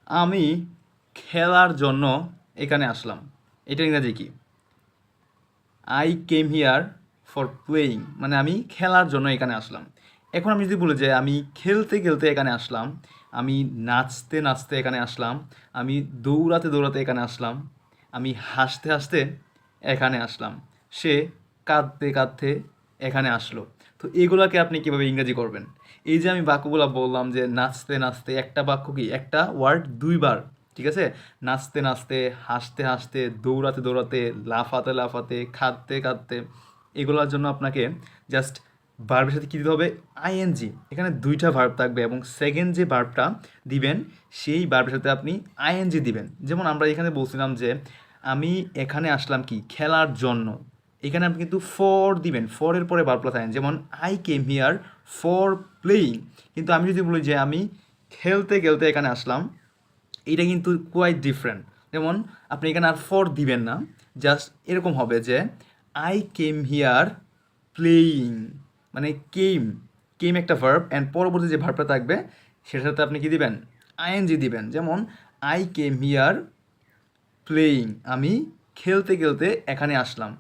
আমি খেলার জন্য এখানে আসলাম। এটা ইংরাজি কি? I came here for playing, মানে আমি খেলার জন্য এখানে আসলাম। এখন আমি যদি বলি যে আমি খেলতে খেলতে এখানে আসলাম, আমি নাচতে নাচতে এখানে আসলাম, আমি দৌড়াতে দৌড়াতে এখানে আসলাম, আমি হাসতে হাসতে এখানে আসলাম, সে কাঁদতে কাঁদতে এখানে আসলো। তো এগুলাকে আপনি কীভাবে ইংরেজি করবেন? এই যে আমি বাক্যগুলো বললাম যে নাচতে নাচতে, একটা বাক্য কি একটা ওয়ার্ড দুইবার, ঠিক আছে? নাচতে নাচতে, হাসতে হাসতে, দৌড়াতে দৌড়াতে, লাফাতে লাফাতে, খাটতে খাটতে, এগুলোর জন্য আপনাকে জাস্ট ভার্বের সাথে কী দিতে হবে? আইএনজি। এখানে দুইটা ভার্ব থাকবে এবং সেকেন্ড যে ভার্বটা দিবেন সেই ভার্বের সাথে আপনি আইএনজি দিবেন। যেমন আমরা এখানে বলছিলাম যে আমি এখানে আসলাম কি খেলার জন্য, এখানে আপনি কিন্তু ফর দিবেন, ফরের পরে ভার্বটা থাকেন, যেমন I came here for playing. কিন্তু আমি যদি বলি যে আমি খেলতে খেলতে এখানে আসলাম, এইটা কিন্তু কোয়াইট ডিফারেন্ট। যেমন আপনি এখানে আর ফর দিবেন না, জাস্ট এরকম হবে যে আই কেম হিয়ার প্লেয়িং, মানে কেম, কেম একটা ভার্ব অ্যান্ড পরবর্তী যে ভার্বটা থাকবে সেটার সাথে আপনি কি দিবেন? আইএনজি দিবেন। যেমন আই কেম হিয়ার প্লেয়িং, আমি খেলতে খেলতে এখানে আসলাম।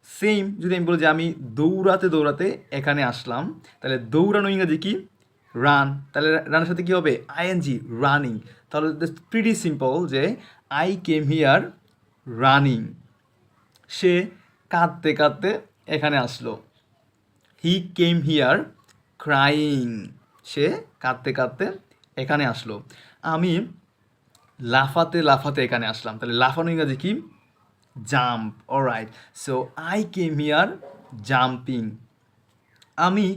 সেম যদি আমি বলি যে আমি দৌড়াতে দৌড়াতে এখানে আসলাম, তাহলে দৌড়ানো ইংরাজি কি? রান। তাহলে রানের সাথে কী হবে? ING, running. তাহলে প্রিটি সিম্পল যে আই কেম হিয়ার রানিং, সে কাঁদতে কাঁদতে এখানে আসলো। হি কেম হিয়ার ক্রাইং, সে কাঁদতে কাঁদতে এখানে আসলো। আমি লাফাতে লাফাতে এখানে আসলাম, তাহলে লাফানো ইংরাজি কি? Jump. Alright, so I came here jumping. আমি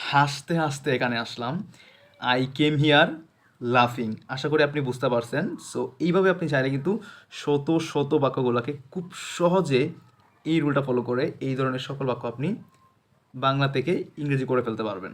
হাসতে হাসতে এখানে আসলাম, আই কেম হিয়ার লাফিং। আশা করি আপনি বুঝতে পারছেন। সো এইভাবে আপনি চাইলে কিন্তু শত শত বাক্যগুলোকে খুব সহজে এই রুলটা ফলো করে এই ধরনের সকল বাক্য আপনি বাংলা থেকে ইংরেজি করে ফেলতে পারবেন।